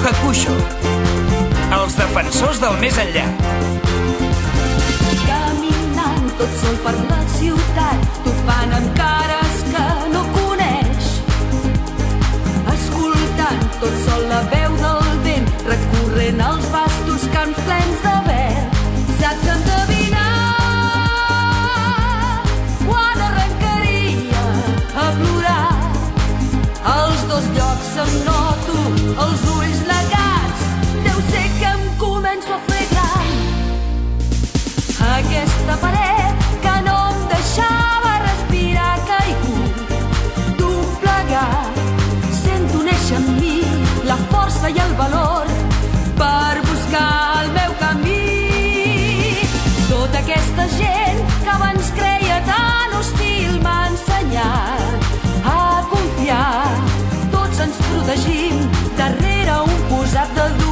Hakusho, els defensors del més enllà. Caminant tot sol per la ciutat, topant amb cares que no coneix. Escoltant tot sol la veu del vent, recorrent els vastos camps plens de verd. Saps endevinar quan arrencaria a plorar. Als dos llocs em noto els ulls negats, deu ser que em començo a fer gran. Aquesta paret que no em deixava respirar ha caigut d'un plegat. Sento néixer en mi la força i el valor per buscar el meu camí. Tota aquesta gent que abans creia tan hostil m'ha ensenyat a confiar. Tots ens protegim darrere un posat de dur.